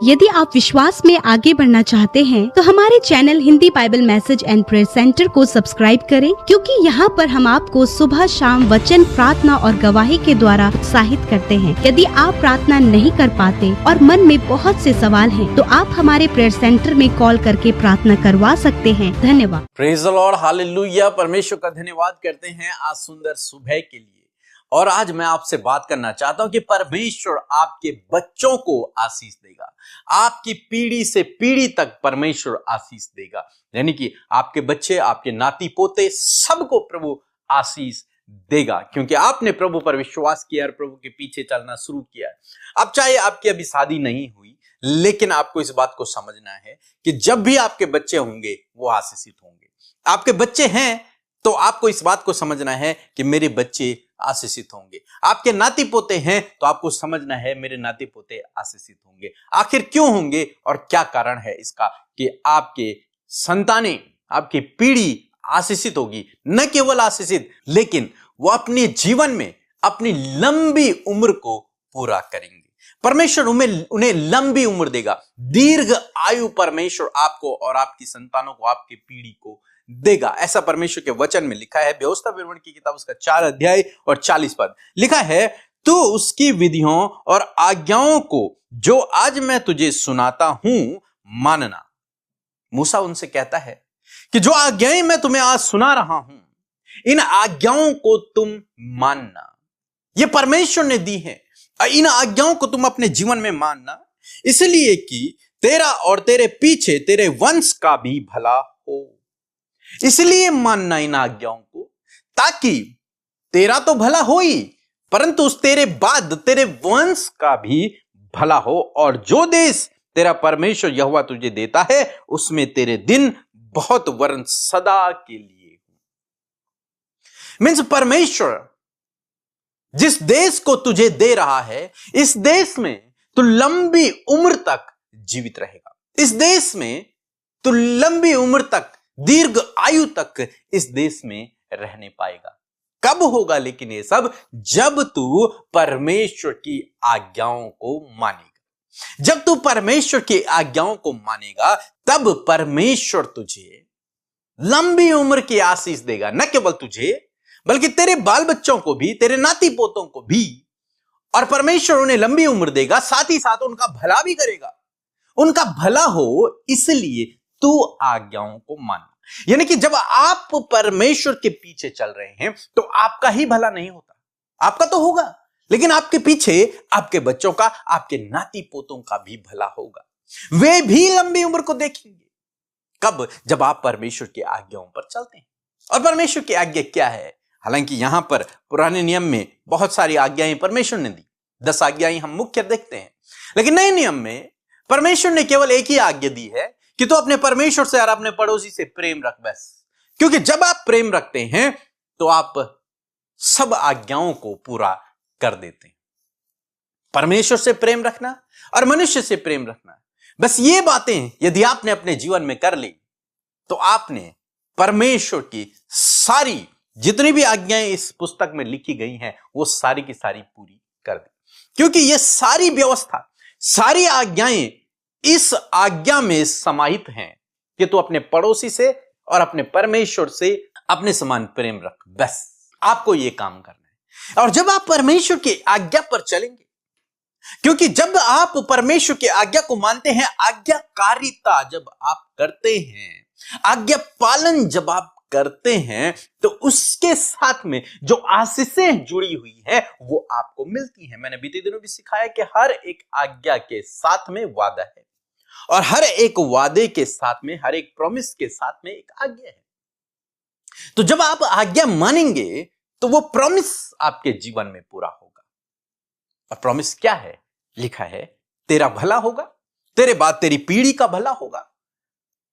यदि आप विश्वास में आगे बढ़ना चाहते हैं तो हमारे channel Hindi Bible message and prayer centre को सब्सक्राइब करें, क्योंकि यहाँ पर हम आपको सुबह शाम वचन, प्रार्थना और गवाही के द्वारा उत्साहित करते हैं। यदि आप प्रार्थना नहीं कर पाते और मन में बहुत से सवाल हैं, तो आप हमारे प्रेयर सेंटर में कॉल करके प्रार्थना करवा सकते हैं। धन्यवाद। Praise the Lord, hallelujah. परमेश्वर का धन्यवाद करते हैं आज सुंदर सुबह के लिए। और आज मैं आपसे बात करना चाहता हूं कि परमेश्वर आपके बच्चों को आशीष देगा, आपकी पीढ़ी से पीढ़ी तक परमेश्वर आशीष देगा। यानी कि आपके बच्चे, आपके नाती पोते, सबको प्रभु आशीष देगा, क्योंकि आपने प्रभु पर विश्वास किया और प्रभु के पीछे चलना शुरू किया। अब चाहे आपकी अभी शादी नहीं हुई, लेकिन आपको इस बात को समझना है कि जब भी आपके बच्चे होंगे वो आशीषित होंगे। आपके बच्चे हैं तो आपको इस बात को समझना है कि मेरे बच्चे आशीषित होंगे। आपके नाती पोते हैं तो आपको समझना है मेरे नाती पोते आशीषित होंगे। आखिर क्यों होंगे और क्या कारण है इसका कि आपके संतानें, आपकी पीढ़ी आशीषित होगी। न केवल आशीषित, लेकिन वो अपने जीवन में अपनी लंबी उम्र को पूरा करेंगे। परमेश्वर उन्हें लंबी उम्र देगा, दीर्घ आयु परमेश्वर आपको और आपकी संतानों को, आपकी पीढ़ी को देगा। ऐसा परमेश्वर के वचन में लिखा है। व्यवस्था विवरण की किताब उसका 4 अध्याय और 40 पद लिखा है, तू उसकी विधियों और आज्ञाओं को जो आज मैं तुझे सुनाता हूं मानना। मूसा उनसे कहता है कि जो आज्ञाएं मैं तुम्हें आज सुना रहा हूं, इन आज्ञाओं को तुम मानना। ये परमेश्वर ने दी है। इन आज्ञाओं को तुम अपने जीवन में मानना, इसलिए कि तेरा और तेरे पीछे तेरे वंश का भी भला हो। इसलिए मानना इन आज्ञाओं को, ताकि तेरा तो भला हो ही, परंतु उस तेरे बाद तेरे वंश का भी भला हो, और जो देश तेरा परमेश्वर यहोवा तुझे देता है उसमें तेरे दिन बहुत वरन सदा के लिए हो। मीन्स परमेश्वर जिस देश को तुझे दे रहा है, इस देश में तू लंबी उम्र तक जीवित रहेगा। इस देश में तू लंबी उम्र तक, दीर्घ आयु तक इस देश में रहने पाएगा। कब होगा लेकिन ये सब? जब तू परमेश्वर की आज्ञाओं को मानेगा। जब तू परमेश्वर की आज्ञाओं को मानेगा, तब परमेश्वर तुझे लंबी उम्र की आशीष देगा। न केवल तुझे, बल्कि तेरे बाल बच्चों को भी, तेरे नाती पोतों को भी। और परमेश्वर उन्हें लंबी उम्र देगा, साथ ही साथ उनका भला भी करेगा। उनका भला हो इसलिए तू आज्ञाओं को मानना। यानी कि जब आप परमेश्वर के पीछे चल रहे हैं तो आपका ही भला नहीं होता, आपका तो होगा, लेकिन आपके पीछे आपके बच्चों का, आपके नाती पोतों का भी भला होगा। वे भी लंबी उम्र को देखेंगे। कब? जब आप परमेश्वर की आज्ञाओं पर चलते हैं। और परमेश्वर की आज्ञा क्या है? हालांकि यहां पर पुराने नियम में बहुत सारी आज्ञाएं परमेश्वर ने दी, 10 आज्ञाएं हम मुख्य देखते हैं, लेकिन नए नियम में परमेश्वर ने केवल एक ही आज्ञा दी है कि तो अपने परमेश्वर से और अपने पड़ोसी से प्रेम रख, बस। क्योंकि जब आप प्रेम रखते हैं तो आप सब आज्ञाओं को पूरा कर देते हैं। परमेश्वर से प्रेम रखना और मनुष्य से प्रेम रखना, बस ये बातें यदि आपने अपने जीवन में कर ली तो आपने परमेश्वर की सारी जितनी भी आज्ञाएं इस पुस्तक में लिखी गई हैं वो सारी की सारी पूरी कर दी। क्योंकि ये सारी व्यवस्था, सारी आज्ञाएं इस आज्ञा में समाहित हैं कि तू अपने पड़ोसी से और अपने परमेश्वर से अपने समान प्रेम रख, बस। आपको यह काम करना है। और जब आप परमेश्वर की आज्ञा पर चलेंगे, क्योंकि जब आप परमेश्वर की आज्ञा को मानते हैं, आज्ञाकारिता जब आप करते हैं, आज्ञा पालन जब आप करते हैं, तो उसके साथ में जो आशीषें जुड़ी हुई है वो आपको मिलती हैं। मैंने बीते दिनों भी सिखाया कि हर एक आज्ञा के साथ में वादा है, और हर एक वादे के साथ में, हर एक प्रॉमिस के साथ में एक आज्ञा है। तो जब आप आज्ञा मानेंगे तो वो प्रॉमिस आपके जीवन में पूरा होगा। और प्रॉमिस क्या है? लिखा है, तेरा भला होगा, तेरे बाद तेरी पीढ़ी का भला होगा,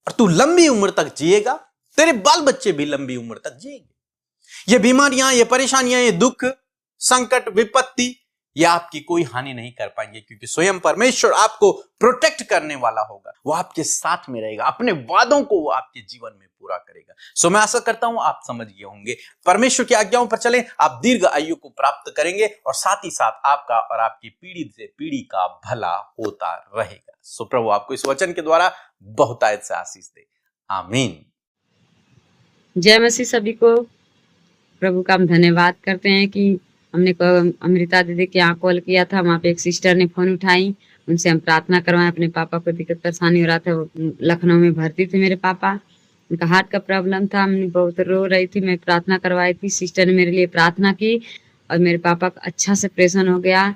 और तू लंबी उम्र तक जिएगा, तेरे बाल बच्चे भी लंबी उम्र तक जिएंगे। ये बीमारियां, ये परेशानियां, ये दुख, संकट, विपत्ति, ये आपकी कोई हानि नहीं कर पाएंगे, क्योंकि स्वयं परमेश्वर आपको प्रोटेक्ट करने वाला होगा। वो आपके साथ में रहेगा, अपने वादों को वो आपके जीवन में पूरा करेगा। सो मैं आशा करता हूं आप समझ गए होंगे। परमेश्वर की आज्ञाओं पर चलें, आप दीर्घ आयु को प्राप्त करेंगे और साथ ही साथ आपका और आपकी पीढ़ी से पीढ़ी का भला होता रहेगा। सो प्रभु आपको इस वचन के द्वारा बहुतायत से आशीष दे। आमीन। जय मसीह सभी को। प्रभु का हम धन्यवाद करते हैं कि हमने अमृता दीदी के यहाँ कॉल किया था, वहाँ पे एक सिस्टर ने फोन उठाई, उनसे हम प्रार्थना करवाएं। अपने पापा को दिक्कत परेशानी हो रहा था, वो लखनऊ में भर्ती थे मेरे पापा, उनका हार्ट का प्रॉब्लम था। हमने बहुत रो रही थी, मैं प्रार्थना करवाई थी, सिस्टर ने मेरे लिए प्रार्थना की और मेरे पापा का अच्छा से ऑपरेशन हो गया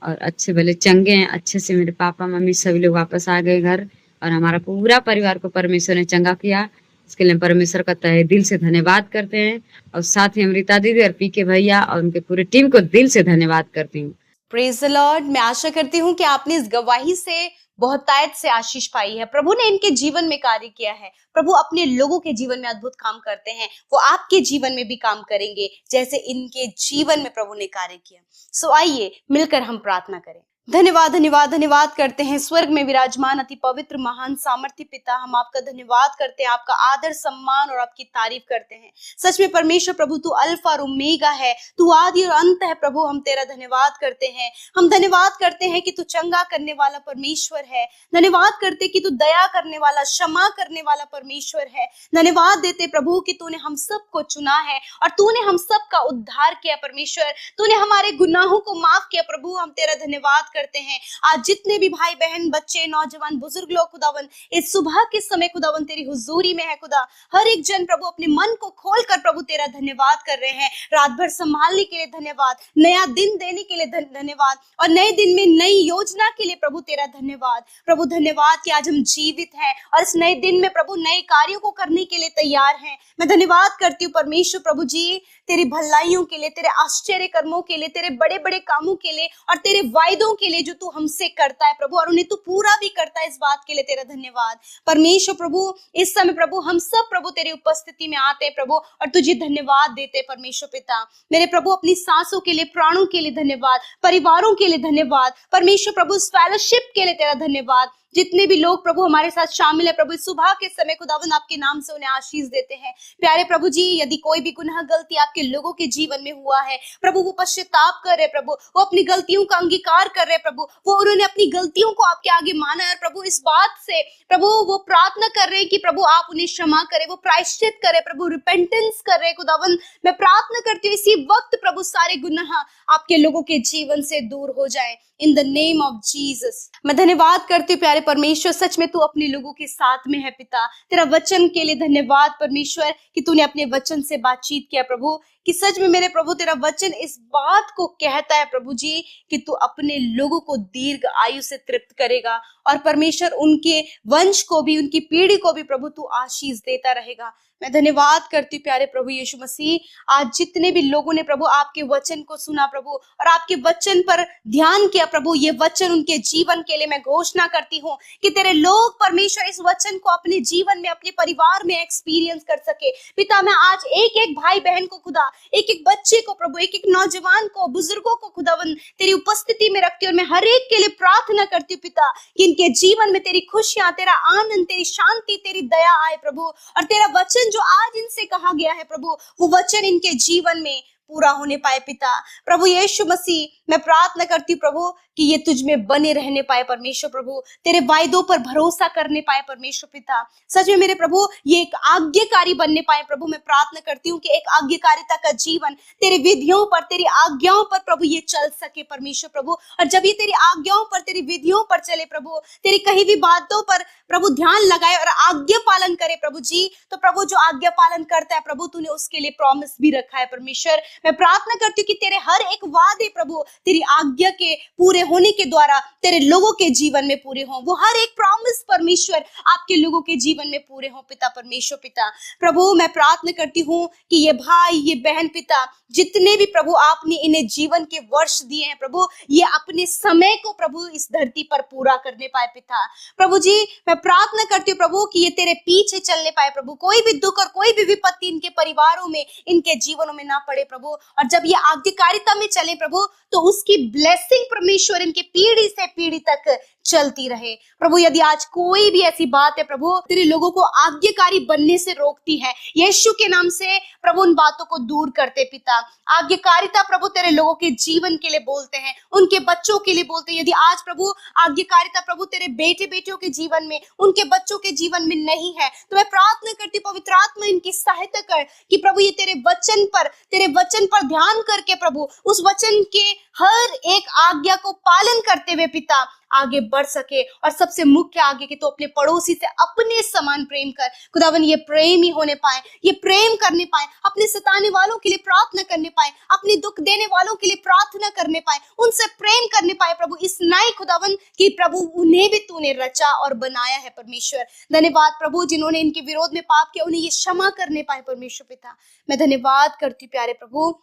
और अच्छे भले चंगे हैं। अच्छे से मेरे पापा मम्मी सभी लोग वापस आ गए घर और हमारा पूरा परिवार को परमेश्वर ने चंगा किया। इसके लिए परमेश्वर का तहे दिल से धन्यवाद करते हैं और साथ ही अमृता दीदी और पीके भैया और उनके पूरे टीम को दिल से धन्यवाद करती हूँ। Praise the Lord. मैं आशा करती हूँ कि आपने इस गवाही से बहुतायत से आशीष पाई है। प्रभु ने इनके जीवन में कार्य किया है। प्रभु अपने लोगों के जीवन में अद्भुत काम करते हैं, वो आपके जीवन में भी काम करेंगे जैसे इनके जीवन में प्रभु ने कार्य किया। सो आइए मिलकर हम प्रार्थना करें। धन्यवाद धन्यवाद धन्यवाद करते हैं स्वर्ग में विराजमान अति पवित्र महान सामर्थ्य पिता, हम आपका धन्यवाद करते हैं, आपका आदर सम्मान और आपकी तारीफ करते हैं। सच में परमेश्वर प्रभु तू अल्फा और ओमेगा है, तू आदि और अंत है। प्रभु हम तेरा धन्यवाद करते हैं, हम धन्यवाद करते हैं कि तू चंगा करने वाला परमेश्वर है। धन्यवाद करते कि तू दया करने वाला, क्षमा करने वाला परमेश्वर है। धन्यवाद देते प्रभु कि तूने हम सबको चुना है और तूने हम सबका उद्धार किया परमेश्वर, तूने हमारे गुनाहों को माफ किया। प्रभु हम तेरा धन्यवाद करते हैं। आज जितने भी भाई बहन बच्चे नौजवान बुजुर्ग लोग खुदावन इस सुबह के समय खुदावन तेरी हुजूरी में है खुदा, हर एक जन प्रभु अपने मन को खोलकर प्रभु तेरा धन्यवाद कर रहे हैं। रात भर संभालने के लिए धन्यवाद, नया दिन देने के लिए धन्यवाद और नए दिन में नई योजना के लिए प्रभु तेरा धन्यवाद। प्रभु धन्यवाद कि आज हम जीवित हैं और इस नए दिन में प्रभु नए कार्यों को करने के लिए तैयार हैं। मैं धन्यवाद करती हूँ परमेश्वर प्रभु जी तेरी भलाइयों के लिए, तेरे आश्चर्य कर्मों के लिए, तेरे बड़े बड़े कामों के लिए और तेरे वायदों के लिए जो तू हमसे करता है प्रभु, और उन्हें तू पूरा भी करता है। इस बात के लिए तेरा धन्यवाद परमेश्वर प्रभु। इस समय प्रभु हम सब प्रभु तेरी उपस्थिति में आते हैं प्रभु और तुझे धन्यवाद देते हैं परमेश्वर पिता। मेरे प्रभु अपनी सांसों के लिए, प्राणों के लिए धन्यवाद, परिवारों के लिए धन्यवाद परमेश्वर प्रभु, इस फेलोशिप के लिए तेरा धन्यवाद। जितने भी लोग प्रभु हमारे साथ शामिल है प्रभु इस सुबह के समय खुदावन आपके नाम से उन्हें आशीष देते हैं। प्यारे प्रभु जी यदि कोई भी गुनाह गलती आपके लोगों के जीवन में हुआ है प्रभु, वो पश्चाताप कर रहे प्रभु, वो अपनी गलतियों का अंगीकार कर रहे प्रभु, वो उन्होंने अपनी गलतियों को आपके आगे माना है प्रभु, इस बात से प्रभु वो प्रार्थना कर रहे हैं कि प्रभु आप उन्हें क्षमा करें, वो प्रायश्चित करे प्रभु, रिपेंटेंस कर रहे खुदावन। मैं प्रार्थना करती हूँ इसी वक्त प्रभु सारे गुनाह आपके लोगों के जीवन से दूर हो जाए in the name of Jesus. मैं धन्यवाद करती हूँ प्यारे परमेश्वर, सच में तू अपने लोगों के साथ में है पिता। तेरा वचन के लिए धन्यवाद परमेश्वर कि तूने अपने वचन से बातचीत किया प्रभु, कि सच में मेरे प्रभु तेरा वचन इस बात को कहता है प्रभु जी कि तू अपने लोगों को दीर्घ आयु से तृप्त करेगा और परमेश्वर उनके वंश को भी, उनकी पीढ़ी को भी प्रभु तू आशीष देता रहेगा। मैं धन्यवाद करती हूँ प्यारे प्रभु यीशु मसीह, आज जितने भी लोगों ने प्रभु आपके वचन को सुना प्रभु और आपके वचन पर ध्यान किया प्रभु, ये वचन उनके जीवन के लिए मैं घोषणा करती हूँ कि तेरे लोग परमेश्वर इस वचन को अपने जीवन में, अपने परिवार में एक्सपीरियंस कर सके। पिता मैं आज एक एक भाई बहन को खुदा, एक एक बच्चे को प्रभु, एक एक नौजवान को, बुजुर्गों को खुदावन तेरी उपस्थिति में रखती हूँ और मैं हर एक के लिए प्रार्थना करती हूँ पिता कि इनके जीवन में तेरी खुशियां, तेरा आनंद, तेरी शांति, तेरी दया आए प्रभु, और तेरा वचन जो आज इनसे कहा गया है प्रभु वो वचन इनके जीवन में पूरा होने पाए पिता। प्रभु यीशु मसीह मैं प्रार्थना करती हूँ प्रभु कि ये तुझ में बने रहने पाए परमेश्वर प्रभु, तेरे वायदों पर भरोसा करने पाए परमेश्वर पिता। सच में मेरे प्रभु ये एक आज्ञाकारी बनने पाए प्रभु, मैं प्रार्थना करती हूँ कि एक आज्ञाकारिता का जीवन तेरे विधियों पर, तेरी आज्ञाओं पर प्रभु ये चल सके परमेश्वर प्रभु, और जब ये तेरी आज्ञाओं पर, तेरी विधियों पर चले प्रभु, तेरी कही भी बातों पर प्रभु ध्यान लगाए और आज्ञा पालन करे प्रभु जी, तो प्रभु जो आज्ञा पालन करता है प्रभु तूने उसके लिए प्रॉमिस भी रखा है परमेश्वर। मैं प्रार्थना करती हूँ कि तेरे हर एक वादे प्रभु तेरी आज्ञा के पूरे होने के द्वारा तेरे लोगों के जीवन में पूरे हों, वो हर एक प्रॉमिस परमेश्वर आपके लोगों के जीवन में पूरे हों पिता परमेश्वर पिता। प्रभु मैं प्रार्थना करती हूँ कि ये भाई, ये बहन पिता, जितने भी प्रभु आपने इन्हें जीवन के वर्ष दिए हैं प्रभु, ये अपने समय को प्रभु इस धरती पर पूरा करने पाए पिता। प्रभु जी मैं प्रार्थना करती हूँ प्रभु कि ये तेरे पीछे चलने पाए प्रभु, कोई भी दुख और कोई भी विपत्ति इनके परिवारों में, इनके जीवनों में ना पड़े प्रभु। प्रभु, और जब ये आज्ञाकारिता में चले प्रभु, तो उसकी ब्लेसिंग परमेश्वर इनके पीढ़ी से पीढ़ी तक चलती रहे प्रभु। यदि आज कोई भी ऐसी बात है प्रभु तेरे लोगों को आज्ञाकारी बनने से रोकती है, यीशु के नाम से प्रभु उन बातों को दूर करते पिता। आज्ञाकारिता प्रभु तेरे लोगों के जीवन के लिए बोलते हैं, उनके बच्चों के लिए बोलते हैं। यदि आज प्रभु आज्ञाकारिता प्रभु तेरे बेटे बेटियों के जीवन में, उनके बच्चों के जीवन में नहीं है, तो मैं प्रार्थना करती पवित्र आत्मा इनकी सहायता कर कि प्रभु ये तेरे वचन पर ध्यान करके प्रभु उस वचन के हर एक आज्ञा को पालन करते हुए पिता आगे बढ़ सके। और सबसे मुख्य आगे कि तो अपने पड़ोसी से अपने समान प्रेम कर खुदावन, ये प्रेम ही होने पाए, ये प्रेम करने पाए, अपने सताने वालों के लिए प्रार्थना करने पाए, अपने दुख देने वालों के लिए प्रार्थना करने पाए, उनसे प्रेम करने पाए प्रभु। इस नए खुदावन कि प्रभु उन्हें भी तूने रचा और बनाया है परमेश्वर। धन्यवाद प्रभु, जिन्होंने इनके विरोध में पाप किया उन्हें ये क्षमा करने पाए परमेश्वर पिता। मैं धन्यवाद करती प्यारे प्रभु।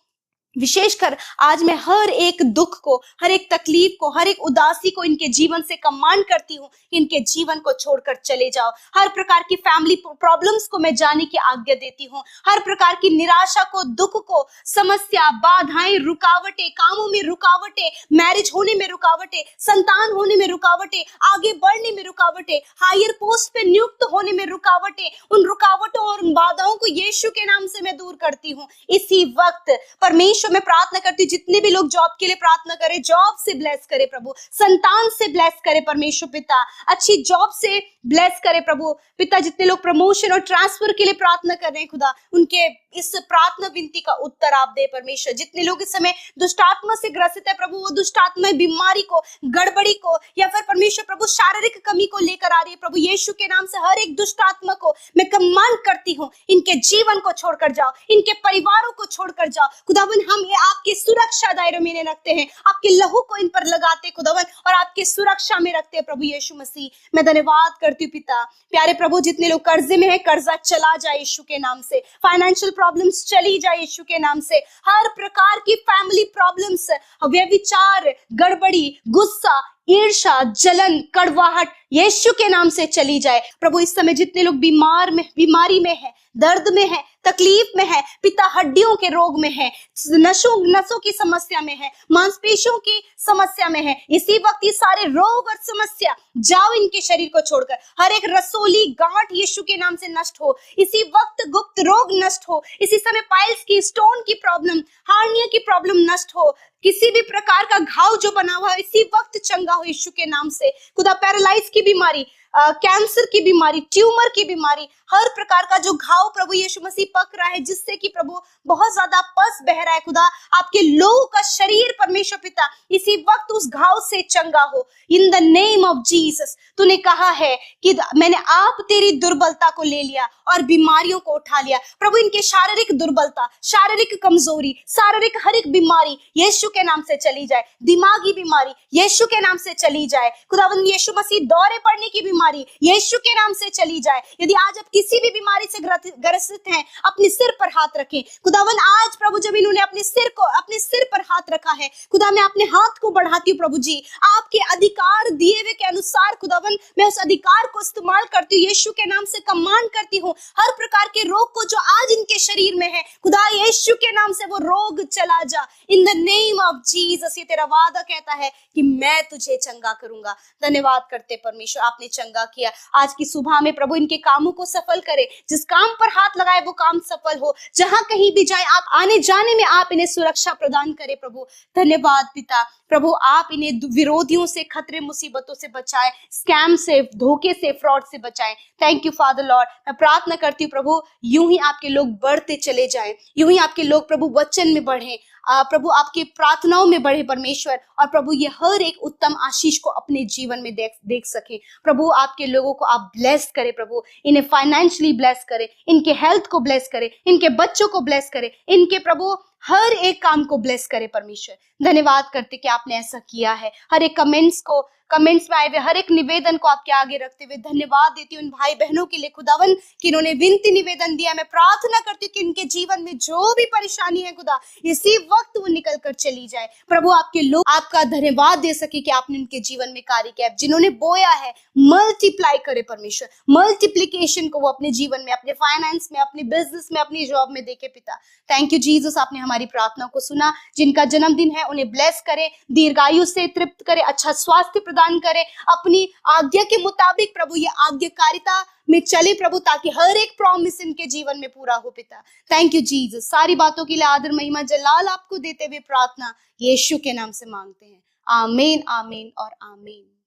विशेषकर आज मैं हर एक दुख को, हर एक तकलीफ को, हर एक उदासी को इनके जीवन से कमांड करती हूँ, इनके जीवन को छोड़कर चले जाओ। हर प्रकार की फैमिली प्रॉब्लम्स को मैं जाने की आज्ञा देती हूँ, हर प्रकार की निराशा को, दुख को, समस्या, बाधाएं, रुकावटें, कामों में रुकावटें, मैरिज होने में रुकावटें, संतान होने में रुकावटें, आगे बढ़ने में रुकावटें, हायर पोस्ट पे नियुक्त होने में रुकावटें, उन रुकावटों और उन बाधाओं को यीशु के नाम से मैं दूर करती हूँ। इसी वक्त परमेश्वर मैं प्रार्थना करती हूँ, जितने भी लोग जॉब के लिए प्रार्थना करें, जॉब से ब्लेस करे प्रभु, संतान से ब्लेस करे परमेश्वर पिता, अच्छी जॉब से ब्लेस करे प्रभु पिता। जितने लोग प्रमोशन और ट्रांसफर के लिए प्रार्थना कर रहे हैं खुदा, उनके इस प्रार्थना विनती का उत्तर आप दे परमेश्वर। जितने लोग इस समय दुष्ट आत्मा से ग्रसित है प्रभु, वो दुष्ट आत्मा बीमारी को, गड़बड़ी को, या फिर परमेश्वर प्रभु शारीरिक कमी को लेकर आ रही है प्रभु, यीशु के नाम से हर एक दुष्ट आत्मा को मैं कमांड करती हूँ, इनके जीवन को छोड़कर जाओ, इनके परिवारों को छोड़कर जाओ खुदावन। हम ये आपके सुरक्षा दायरे में रखते हैं, आपके लहू को इन पर लगाते खुदावन और आपके सुरक्षा में रखते हैं प्रभु यीशु मसीह। मैं धन्यवाद करती हूँ पिता। प्यारे प्रभु, जितने लोग कर्जे में है कर्जा चला जाए यीशु के नाम से, फाइनेंशियल प्रॉब्लम्स चली जाए यीशु के नाम से, हर प्रकार की फैमिली प्रॉब्लम्स, व्यभिचार, गड़बड़ी, गुस्सा, ईर्ष्या, जलन, कड़वाहट यीशु के नाम से चली जाए प्रभु। इस समय जितने लोग बीमारी में है, दर्द में है, तकलीफ में है पिता, हड्डियों के रोग में है, नसों की समस्या में है, मांसपेशियों की समस्या में है, इसी वक्त ये सारे रोग और समस्या जाओ इनके शरीर को छोड़कर। हर एक रसोली गांठ यीशु के नाम से नष्ट हो, इसी वक्त गुप्त रोग नष्ट हो, इसी समय पाइल्स की, स्टोन की प्रॉब्लम, हार्निया की प्रॉब्लम नष्ट हो, किसी भी प्रकार का घाव जो बना हुआ है इसी वक्त चंगा हो यीशु के नाम से खुदा। पैरालाइज की बीमारी, कैंसर की बीमारी, ट्यूमर की बीमारी, हर प्रकार का जो घाव प्रभु यीशु मसीह पक रहा है, जिससे कि प्रभु बहुत ज्यादा पस बह रहा है खुदा, आपके लोगों का शरीर परमेश्वर पिता इसी वक्त उस घाव से चंगा हो in the name of Jesus. तूने कहा है कि मैंने आप तेरी दुर्बलता को ले लिया और बीमारियों को उठा लिया प्रभु। इनके शारीरिक दुर्बलता, शारीरिक कमजोरी, शारीरिक हर एक बीमारी यीशु के नाम से चली जाए, दिमागी बीमारी यीशु के नाम से चली जाए खुदावंद यीशु मसीह, दौरे पड़ने की बीमारी यीशु के नाम से चली जाए। यदि आज आप किसी भी बीमारी से ग्रसित हैं, अपने सिर पर हाथ रखें खुदावन। आज प्रभु जब इन्होंने अपने सिर पर हाथ रखा है खुदा, मैं अपने हाथ को बढ़ाती हूँ प्रभु जी, आपके अधिकार दिए हुए के अनुसार खुदावन मैं उस अधिकार को इस्तेमाल करती हूँ, यीशु के नाम से कमांड करती हूँ। हर प्रकार के रोग को जो आज इनके शरीर में है खुदा, यीशु के नाम से वो रोग चला जा in the name of Jesus. ये तेरा वादा कहता है कि मैं तुझे चंगा करूंगा। धन्यवाद करते परमेश्वर, आपने चंगा किया। आज की सुबह में प्रभु इनके कामों को सफल करे, जिस काम पर हाथ लगाए वो काम सफल हो, जहां कहीं भी जाए आप आने जाने में आप इन्हें सुरक्षा प्रदान करे प्रभु। धन्यवाद पिता। प्रभु आप इन्हें विरोधियों से, खतरे मुसीबतों से बचाए, स्कैम से, धोखे से, फ्रॉड से बचाए। Thank you father Lord. मैं प्रार्थना करती हूँ प्रभु, यूं ही आपके लोग बढ़ते चले जाएं, यूं ही आपके लोग प्रभु वचन में बढ़े, प्रभु आपकी प्रार्थनाओं में बढ़े परमेश्वर, और प्रभु ये हर एक उत्तम आशीष को अपने जीवन में देख सके प्रभु। आपके लोगों को आप ब्लेस करे प्रभु, इन्हें फाइनेंशियली ब्लेस करे, इनके हेल्थ को ब्लेस करे, इनके बच्चों को ब्लेस करे, इनके प्रभु हर एक काम को ब्लेस करे परमेश्वर। धन्यवाद करते कि आपने ऐसा किया है। हर एक कमेंट्स में आए हुए हर एक निवेदन को आपके आगे रखते हुए धन्यवाद देती हूँ उन भाई बहनों के लिए खुदावन कि इन्होंने विनती निवेदन दिया। मैं प्रार्थना करती हूँ कि इनके जीवन में जो भी परेशानी है खुदा, इसी वक्त वो निकल कर चली जाए प्रभु। आपके लोग आपका धन्यवाद दे सके कि आपने उनके जीवन में कार्य किया। जिन्होंने बोया है मल्टीप्लाई करे परमेश्वर, मल्टीप्लीकेशन को वो अपने जीवन में, अपने फाइनेंस में, अपने बिजनेस में, अपनी जॉब में देखे पिता। थैंक यू जीसस, आपने हमारी प्रार्थना को सुना। जिनका जन्मदिन है उन्हें ब्लेस करे, दीर्घायु से तृप्त करे, अच्छा स्वास्थ्य प्रदान करे। अपनी आज्ञा के मुताबिक प्रभु ये आज्ञाकारिता में चले प्रभु, ताकि हर एक प्रॉमिस इनके जीवन में पूरा हो पिता। Thank you Jesus. सारी बातों के लिए आदर महिमा जलाल आपको देते हुए प्रार्थना यीशु के नाम से मांगते हैं। आमीन, आमीन और आमीन।